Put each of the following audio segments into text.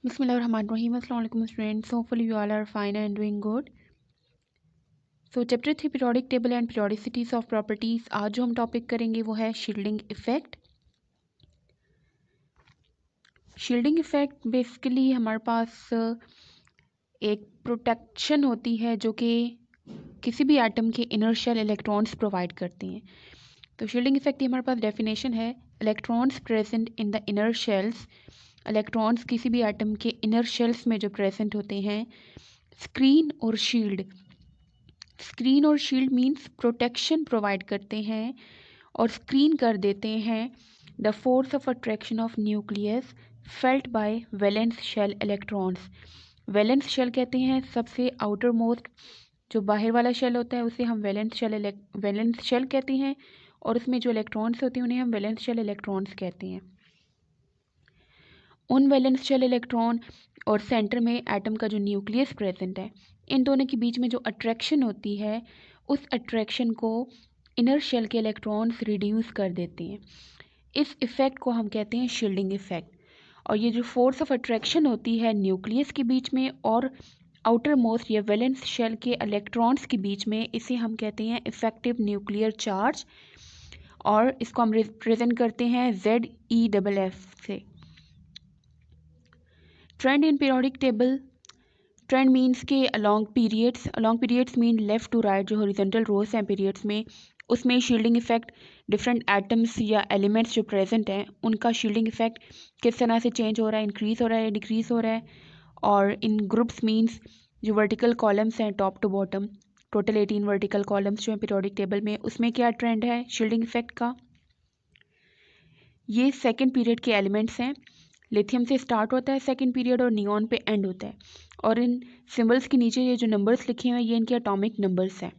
Bismillahirrahmanirrahim. Assalamu alaikum students. Hopefully you all are fine and doing good. So chapter 3 periodic table and periodicities of properties. आज जो हम topic करेंगे वो है shielding effect. Shielding effect basically हमारे पास एक protection होती है जो कि किसी भी एटम के इनर शेल इलेक्ट्रॉन्स प्रोवाइड करती हैं। तो शील्डिंग इफेक्ट की हमारे पास डेफिनेशन है, electrons present in the inner shells. Electrons किसी भी एटम के इनर शेल्स में जो प्रेजेंट होते हैं, स्क्रीन और शील्ड मीन्स प्रोटेक्शन प्रोवाइड करते हैं और स्क्रीन कर देते हैं the force of attraction of nucleus felt by valence shell electrons. Valence shell कहते हैं सबसे आउटर मोस्ट जो बाहर वाला शेल होता है उसे हम वैलेंस शेल कहते हैं, और उसमें जो इलेक्ट्रॉन्स होते हैं उन्हें हम वैलेंस शेल इलेक्ट्रॉन्स कहते हैं। उन वैलेंस शेल इलेक्ट्रॉन और सेंटर में एटम का जो न्यूक्लियस प्रेजेंट है, इन दोनों के बीच में जो अट्रैक्शन होती है उस अट्रैक्शन को इनर शेल के इलेक्ट्रॉन्स रिड्यूस कर देते हैं। इस इफ़ेक्ट को हम कहते हैं शील्डिंग इफ़ेक्ट। और ये जो फोर्स ऑफ अट्रैक्शन होती है न्यूक्लियस के बीच में और आउटर मोस्ट या वैलेंस शेल के इलेक्ट्रॉन्स के बीच में, इसे हम कहते हैं इफेक्टिव न्यूक्लियर चार्ज, और इसको हम रिप्रेजेंट करते हैं ZeF से। Trend in periodic table. Trend means के along periods mean left to right जो हॉरिजॉन्टल रोज हैं पीरियड्स में, उसमें शील्डिंग इफेक्ट डिफरेंट एटम्स या एलिमेंट्स जो प्रेजेंट हैं उनका शील्डिंग इफेक्ट किस तरह से चेंज हो रहा है, इंक्रीज़ हो रहा है, डिक्रीज़ हो रहा है। और इन ग्रुप्स मीन्स जो वर्टिकल कॉलम्स हैं top to bottom, total 18 vertical columns जो हैं पीरियोडिक टेबल में, उसमें क्या ट्रेंड है शील्डिंग इफेक्ट का। ये सेकेंड पीरियड के एलिमेंट्स हैं। लिथियम से स्टार्ट होता है सेकेंड पीरियड और नियॉन पे एंड होता है। और इन सिंबल्स के नीचे ये जो नंबर्स लिखे हुए हैं ये इनके एटॉमिक नंबर्स हैं।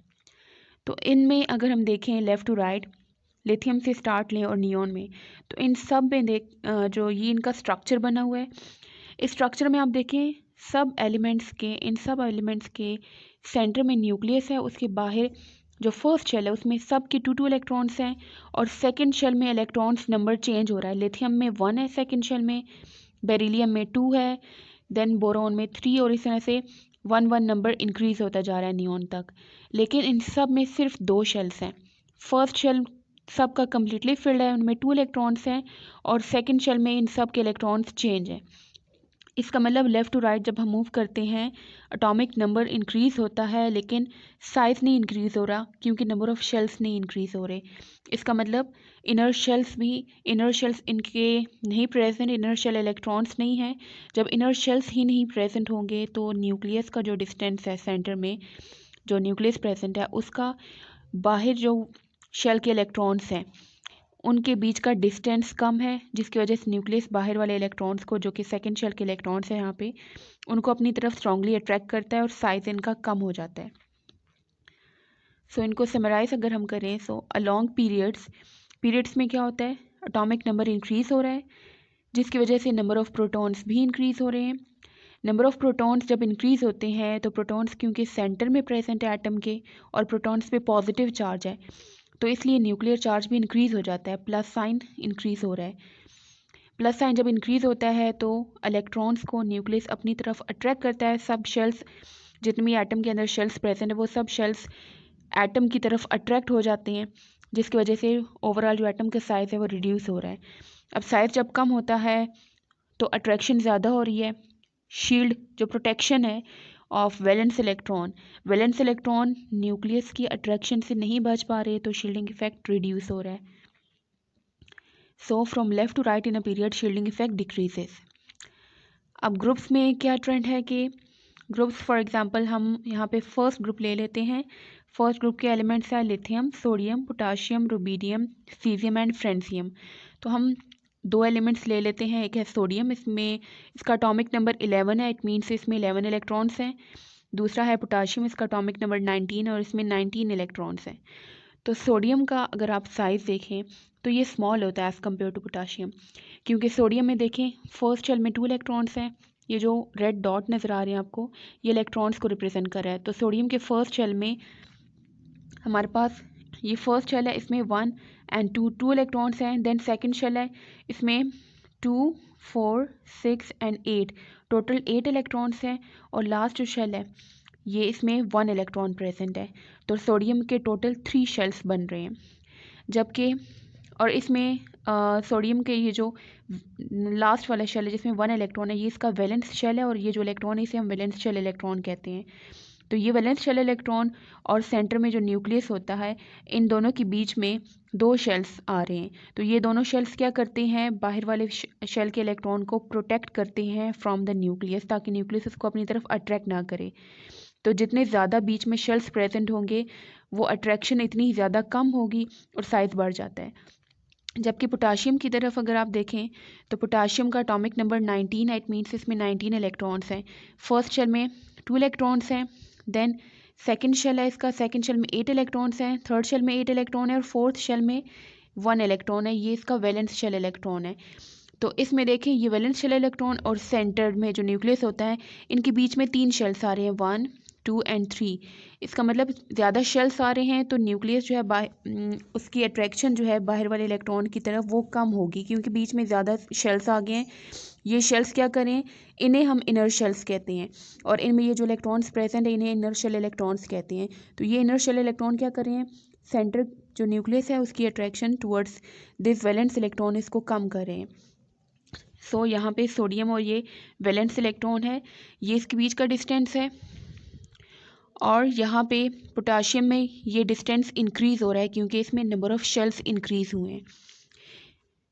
तो इनमें अगर हम देखें लेफ़्ट टू राइट, लिथियम से स्टार्ट लें और नियॉन में, तो इन सब में जो ये इनका स्ट्रक्चर बना हुआ है, इस स्ट्रक्चर में आप देखें इन सब एलिमेंट्स के सेंटर में न्यूक्लियस है, उसके बाहर जो फर्स्ट शेल है उसमें सब के 2 इलेक्ट्रॉन्स हैं, और सेकंड शेल में इलेक्ट्रॉन्स नंबर चेंज हो रहा है। लिथियम में 1 है सेकंड शेल में, बेरिलियम में 2 है, देन बोरोन में 3, और इस तरह से 1 नंबर इंक्रीज़ होता जा रहा है नियॉन तक। लेकिन इन सब में सिर्फ 2 शेल्स हैं। फर्स्ट शेल सबका कम्प्लीटली फिल्ड है, उनमें 2 इलेक्ट्रॉन्स हैं, और सेकंड शेल में इन सब के इलेक्ट्रॉन्स चेंज हैं। इसका मतलब लेफ़्ट टू राइट जब हम मूव करते हैं एटॉमिक नंबर इंक्रीज़ होता है, लेकिन साइज़ नहीं इंक्रीज़ हो रहा क्योंकि नंबर ऑफ़ शेल्स नहीं इंक्रीज़ हो रहे। इसका मतलब इनर शेल्स इनके नहीं प्रेजेंट, इनर शेल इलेक्ट्रॉन्स नहीं हैं। जब इनर शेल्स ही नहीं प्रेजेंट होंगे तो न्यूक्लियस का जो डिस्टेंस है सेंटर में जो न्यूक्लियस प्रेजेंट है उसका बाहर जो शेल के इलेक्ट्रॉन्स हैं उनके बीच का डिस्टेंस कम है, जिसकी वजह से न्यूक्लियस बाहर वाले इलेक्ट्रॉन्स को जो कि सेकंड शेल के इलेक्ट्रॉन्स हैं यहाँ पे, उनको अपनी तरफ स्ट्रांगली अट्रैक्ट करता है और साइज इनका कम हो जाता है। सो इनको समराइज अगर हम करें, सो अलॉन्ग पीरियड्स में क्या होता है, एटॉमिक नंबर इंक्रीज़ हो रहा है जिसकी वजह से नंबर ऑफ़ प्रोटॉन्स भी इंक्रीज़ हो रहे हैं। नंबर ऑफ़ प्रोटॉन्स जब इंक्रीज़ होते हैं तो प्रोटॉन्स क्योंकि सेंटर में प्रेजेंट है एटम के और प्रोटॉन्स पे पॉजिटिव चार्ज है, तो इसलिए न्यूक्लियर चार्ज भी इंक्रीज़ हो जाता है, प्लस साइन इंक्रीज़ हो रहा है। प्लस साइन जब इंक्रीज़ होता है तो इलेक्ट्रॉन्स को न्यूक्लियस अपनी तरफ अट्रैक्ट करता है। सब शेल्स, जितने भी एटम के अंदर शेल्स प्रेजेंट है वो सब शेल्स एटम की तरफ अट्रैक्ट हो जाते हैं, जिसकी वजह से ओवरऑल जो एटम का साइज़ है वो रिड्यूस हो रहा है। अब साइज़ जब कम होता है तो अट्रैक्शन ज़्यादा हो रही है। शील्ड जो प्रोटेक्शन है ऑफ वैलेंस इलेक्ट्रॉन न्यूक्लियस की अट्रैक्शन से नहीं बच पा रहे, तो शील्डिंग इफेक्ट रिड्यूस हो रहा है। So from left to right in a period shielding effect decreases. अब ग्रुप्स में क्या ट्रेंड है कि ग्रुप्स, फॉर एग्जांपल हम यहाँ पे फर्स्ट ग्रुप ले लेते हैं। फर्स्ट ग्रुप के एलिमेंट्स हैं lithium, sodium, potassium, rubidium, caesium and francium. तो हम 2 एलिमेंट्स ले लेते हैं। एक है सोडियम, इसमें इसका एटॉमिक नंबर 11 है, इट मीन्स इसमें 11 इलेक्ट्रॉन्स हैं। दूसरा है पोटाशियम, इसका एटॉमिक नंबर 19 और इसमें 19 इलेक्ट्रॉन्स हैं। तो सोडियम का अगर आप साइज़ देखें तो ये स्मॉल होता है एज़ कम्पेयर टू पोटाशियम, क्योंकि सोडियम में देखें फर्स्ट शेल में 2 इलेक्ट्रॉन्स हैं। ये जो रेड डॉट नज़र आ रहे हैं आपको, ये इलेक्ट्रॉन्स को रिप्रेजेंट कर रहा है। तो सोडियम के फर्स्ट शेल में हमारे पास ये फर्स्ट शेल है, इसमें 1 और 2 इलेक्ट्रॉन्स हैं। देन सेकंड शेल है, इसमें 2, 4, 6 एंड 8, टोटल 8 इलेक्ट्रॉन्स हैं। और लास्ट जो शेल है ये इसमें 1 इलेक्ट्रॉन प्रेजेंट है। तो सोडियम के टोटल 3 शेल्स बन रहे हैं। जबकि और इसमें सोडियम के ये जो लास्ट वाला शेल है जिसमें 1 इलेक्ट्रॉन है, ये इसका वैलेंस शेल है, और ये जो इलेक्ट्रॉन है इसे हम वैलेंस शेल इलेक्ट्रॉन कहते हैं। तो ये वैलेंस शेल इलेक्ट्रॉन और सेंटर में जो न्यूक्लियस होता है, इन दोनों के बीच में 2 शेल्स आ रहे हैं। तो ये दोनों शेल्स क्या करते हैं, बाहर वाले शेल के इलेक्ट्रॉन को प्रोटेक्ट करते हैं फ्रॉम द न्यूक्लियस, ताकि न्यूक्लियस उसको अपनी तरफ अट्रैक्ट ना करे। तो जितने ज़्यादा बीच में शेल्स प्रेजेंट होंगे वो अट्रैक्शन इतनी ज़्यादा कम होगी और साइज़ बढ़ जाता है। जबकि पोटाशियम की तरफ अगर आप देखें तो पोटाशियम का एटॉमिक नंबर 19 है। इट मीन्स इसमें 19 इलेक्ट्रॉन्स हैं। फर्स्ट शेल में 2 इलेक्ट्रॉन्स हैं। देन सेकंड शेल है इसका, सेकंड शेल में 8 इलेक्ट्रॉन्स हैं। थर्ड शेल में 8 इलेक्ट्रॉन है और फोर्थ शेल में 1 इलेक्ट्रॉन है। ये इसका वैलेंस शेल इलेक्ट्रॉन है। तो इसमें देखें ये वैलेंस शेल इलेक्ट्रॉन और सेंटर में जो न्यूक्लियस होता है, इनके बीच में 3 शेल्स आ रहे हैं, 1, 2 एंड 3। इसका मतलब ज़्यादा शेल्स आ रहे हैं तो न्यूक्लियस जो है उसकी अट्रैक्शन जो है बाहर वाले इलेक्ट्रॉन की तरफ वो कम होगी, क्योंकि बीच में ज़्यादा शेल्स आ गए हैं। ये शेल्स क्या करें, इन्हें हम इनर शेल्स कहते हैं, और इनमें ये जो इलेक्ट्रॉन्स प्रेजेंट है इन्हें इनर शेल इलेक्ट्रॉन्स कहते हैं। तो ये इनर शेल इलेक्ट्रॉन क्या करें, सेंटर जो न्यूक्लियस है उसकी attraction towards this valence electron इसको कम करें। सो यहाँ पे सोडियम और ये वैलेंस इलेक्ट्रॉन है, ये इसके बीच का डिस्टेंस है। और यहाँ पे पोटाशियम में ये डिस्टेंस इंक्रीज़ हो रहा है क्योंकि इसमें नंबर ऑफ़ शेल्स इंक्रीज़ हुए हैं।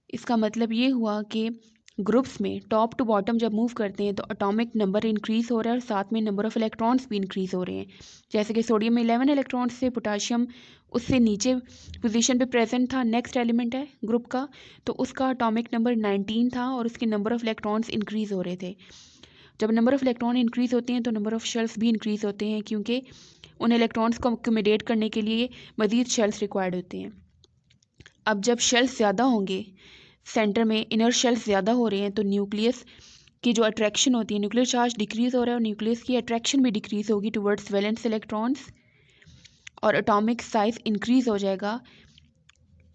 इसका मतलब ये हुआ कि ग्रुप्स में टॉप टू बॉटम जब मूव करते हैं तो एटॉमिक नंबर इंक्रीज़ हो रहा है और साथ में नंबर ऑफ़ इलेक्ट्रॉन्स भी इंक्रीज़ हो रहे हैं। जैसे कि सोडियम में 11 इलेक्ट्रॉन्स से, पोटाशियम उससे नीचे पोजीशन पे प्रेजेंट था, नेक्स्ट एलिमेंट है ग्रुप का, तो उसका एटॉमिक नंबर 19 था और उसके नंबर ऑफ़ इलेक्ट्रॉन्स इंक्रीज़ हो रहे थे। जब नंबर ऑफ़ इलेक्ट्रॉन इंक्रीज़ होते हैं तो नंबर ऑफ़ शेल्स भी इंक्रीज़ होते हैं, क्योंकि उन इलेक्ट्रॉन्स को अकोमोडेट करने के लिए मज़ीद शेल्स रिक्वायर्ड होते हैं। अब जब शेल्स ज़्यादा होंगे, सेंटर में इनर शेल्स ज़्यादा हो रहे हैं, तो न्यूक्लियस की जो अट्रैक्शन होती है, न्यूक्लियर चार्ज डिक्रीज़ हो रहा है और न्यूक्लियस की अट्रैक्शन भी डिक्रीज़ होगी टुवर्ड्स वैलेंस इलेक्ट्रॉन्स, और एटॉमिक साइज़ इंक्रीज़ हो जाएगा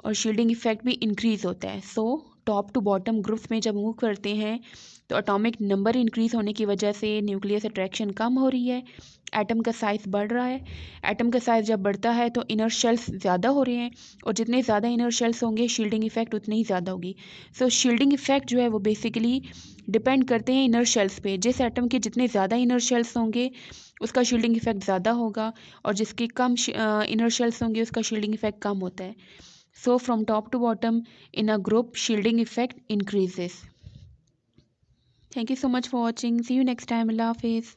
और शील्डिंग इफेक्ट भी इंक्रीज़ होता है। So top to bottom groups में जब मूव करते हैं तो एटॉमिक नंबर इंक्रीज़ होने की वजह से न्यूक्लियस अट्रैक्शन कम हो रही है, एटम का साइज़ बढ़ रहा है। एटम का साइज़ जब बढ़ता है तो इनर शेल्स ज़्यादा हो रहे हैं, और जितने ज़्यादा इनर शेल्स होंगे शील्डिंग इफेक्ट उतनी ही ज़्यादा होगी। सो शील्डिंग इफेक्ट जो है वो बेसिकली डिपेंड करते हैं इनर शेल्स पे। जिस एटम के जितने ज़्यादा इनर शेल्स होंगे उसका शील्डिंग इफेक्ट ज़्यादा होगा, और जिसके कम इनर शेल्स होंगे उसका शील्डिंग इफेक्ट कम होता है। So from top to bottom in a group, shielding effect increases. Thank you so much for watching. See you next time. Allah Hafiz.